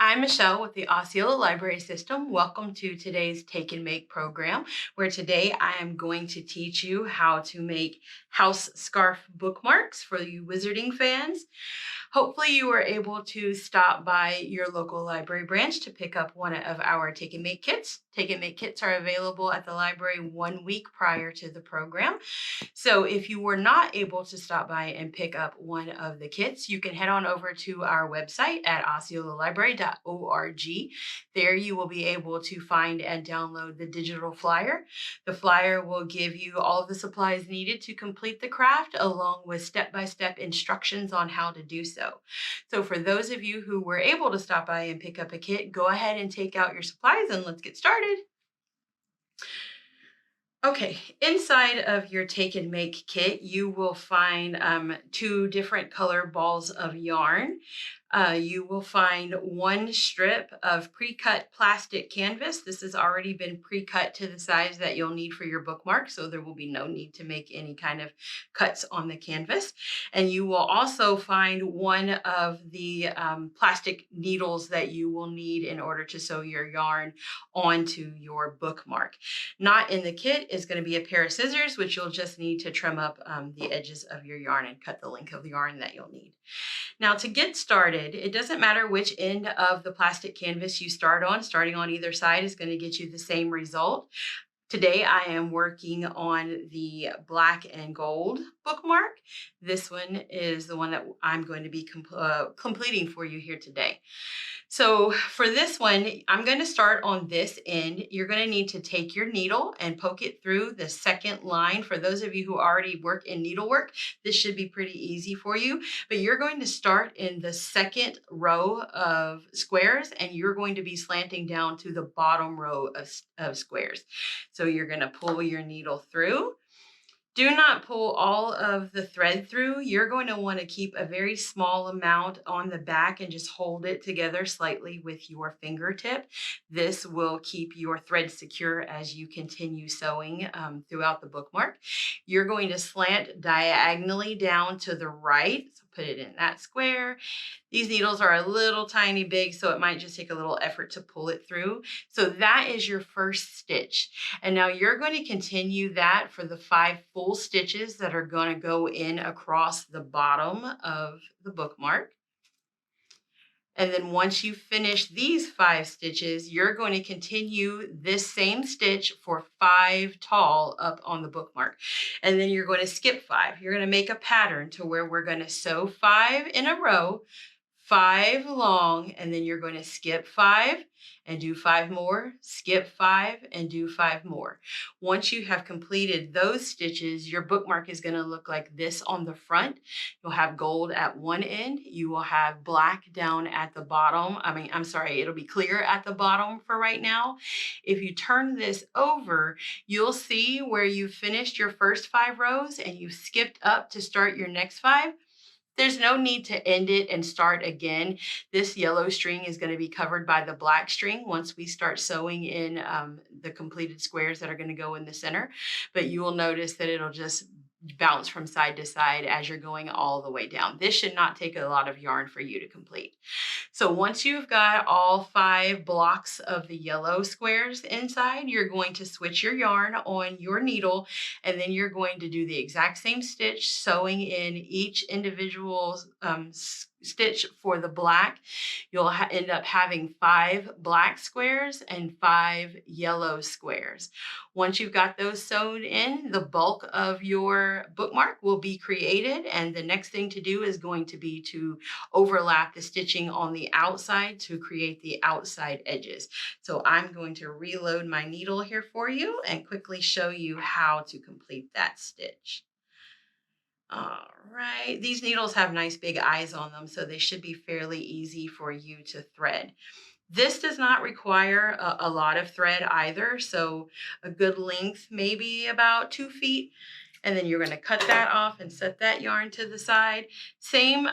I'm Michelle with the Osceola Library System. Welcome to today's Take and Make program, where today I am going to teach you how to make house scarf bookmarks for you wizarding fans. Hopefully you were able to stop by your local library branch to pick up one of our Take and Make kits. Take and Make kits are available at the library 1 week prior to the program. So if you were not able to stop by and pick up one of the kits, you can head on over to our website at osceolalibrary.org. There you will be able to find and download the digital flyer. The flyer will give you all of the supplies needed to complete the craft, along with step-by-step instructions on how to do so. So for those of you who were able to stop by and pick up a kit, go ahead and take out your supplies and let's get started. Okay, inside of your Take and Make kit, you will find two different color balls of yarn. You will find one strip of pre-cut plastic canvas. This has already been pre-cut to the size that you'll need for your bookmark, so there will be no need to make any kind of cuts on the canvas. And you will also find one of the plastic needles that you will need in order to sew your yarn onto your bookmark. Not in the kit is going to be a pair of scissors, which you'll just need to trim up the edges of your yarn and cut the length of the yarn that you'll need. Now, to get started, it doesn't matter which end of the plastic canvas you start on. Starting on either side is going to get you the same result. Today, I am working on the black and gold bookmark. This one is the one that I'm going to be completing for you here today. So for this one, I'm going to start on this end. You're going to need to take your needle and poke it through the second line. For those of you who already work in needlework, this should be pretty easy for you. But you're going to start in the second row of squares, and you're going to be slanting down to the bottom row of squares. So you're going to pull your needle through. Do not pull all of the thread through. You're going to want to keep a very small amount on the back and just hold it together slightly with your fingertip. This will keep your thread secure as you continue sewing throughout the bookmark. You're going to slant diagonally down to the right. So put it in that square. These needles are a little tiny big, so it might just take a little effort to pull it through. So that is your first stitch. And now you're going to continue that for the 5 full stitches that are going to go in across the bottom of the bookmark. And then once you finish these 5 stitches, you're going to continue this same stitch for 5 tall up on the bookmark. And then you're going to skip 5. You're going to make a pattern to where we're going to sew 5 in a row, 5 long, and then you're going to skip 5 and do 5 more, skip 5 and do 5 more. Once you have completed those stitches, your bookmark is going to look like this on the front. You'll have gold at one end. You will have black down at the bottom. It'll be clear at the bottom for right now. If you turn this over, you'll see where you finished your first 5 rows and you skipped up to start your next 5. There's no need to end it and start again. This yellow string is going to be covered by the black string once we start sewing in the completed squares that are going to go in the center. But you will notice that it'll just bounce from side to side as you're going all the way down. This should not take a lot of yarn for you to complete. So once you've got all 5 blocks of the yellow squares inside, you're going to switch your yarn on your needle, and then you're going to do the exact same stitch, sewing in each individual stitch for the black. You'll end up having 5 black squares and 5 yellow squares. Once you've got those sewn in, the bulk of your bookmark will be created, and the next thing to do is going to be to overlap the stitching on the outside to create the outside edges. So I'm going to reload my needle here for you and quickly show you how to complete that stitch. All right, these needles have nice big eyes on them, so they should be fairly easy for you to thread. This does not require a lot of thread either, so a good length, maybe about 2 feet. And then you're going to cut that off and set that yarn to the side. Same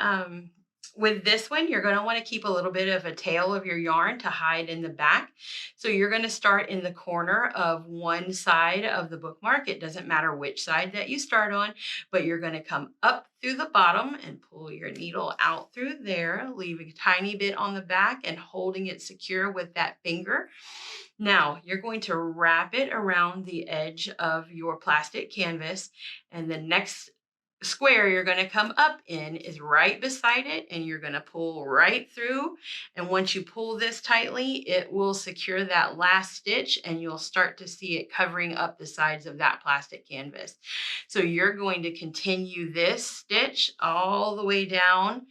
With this one, you're going to want to keep a little bit of a tail of your yarn to hide in the back. So you're going to start in the corner of one side of the bookmark. It doesn't matter which side that you start on, but you're going to come up through the bottom and pull your needle out through there, leaving a tiny bit on the back and holding it secure with that finger. Now you're going to wrap it around the edge of your plastic canvas, and the next square you're going to come up in is right beside it, and you're going to pull right through. And once you pull this tightly, it will secure that last stitch, and you'll start to see it covering up the sides of that plastic canvas. So you're going to continue this stitch all the way down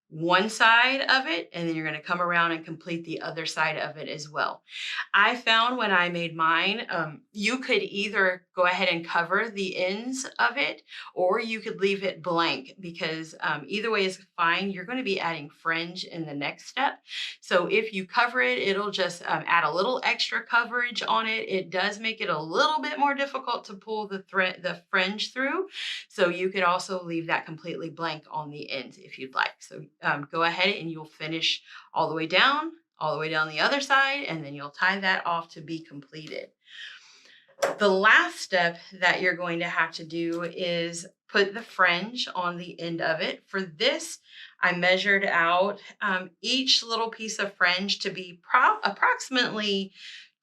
one side of it, and then you're going to come around and complete the other side of it as well. I found when I made mine, you could either go ahead and cover the ends of it, or you could leave it blank, because either way is fine. You're going to be adding fringe in the next step. So if you cover it, it'll just add a little extra coverage on it. It does make it a little bit more difficult to pull the fringe through. So you could also leave that completely blank on the ends if you'd like. So go ahead and you'll finish all the way down the other side, and then you'll tie that off to be completed. The last step that you're going to have to do is put the fringe on the end of it. For this, I measured out each little piece of fringe to be approximately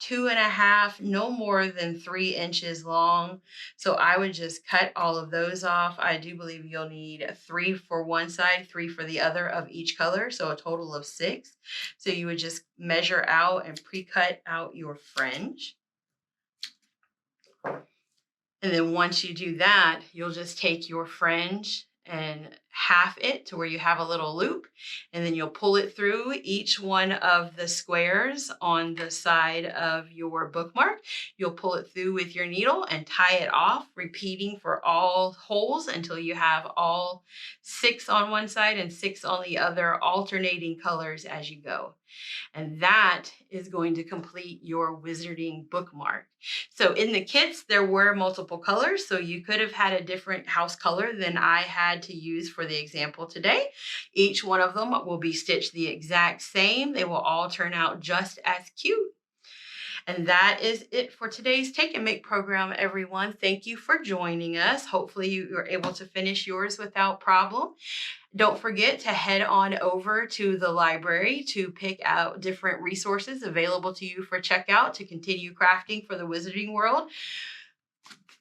2.5, no more than 3 inches long. So I would just cut all of those off. I do believe you'll need 3 for one side, 3 for the other of each color, so a total of 6. So you would just measure out and pre-cut out your fringe. And then once you do that, you'll just take your fringe and half it to where you have a little loop, and then you'll pull it through each one of the squares on the side of your bookmark. You'll pull it through with your needle and tie it off, repeating for all holes until you have all 6 on one side and 6 on the other, alternating colors as you go. And that is going to complete your wizarding bookmark. So in the kits, there were multiple colors, so you could have had a different house color than I had to use for the example today. Each one of them will be stitched the exact same. They will all turn out just as cute. And that is it for today's Take and Make program, everyone. Thank you for joining us. Hopefully you were able to finish yours without problem. Don't forget to head on over to the library to pick out different resources available to you for checkout to continue crafting for the Wizarding World.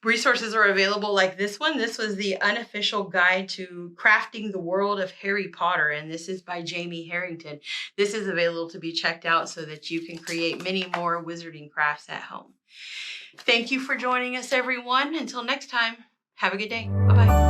Resources are available like this one. This was the unofficial guide to crafting the world of Harry Potter, and this is by Jamie Harrington. This is available to be checked out so that you can create many more wizarding crafts at home. Thank you for joining us, everyone. Until next time, have a good day. Bye-bye.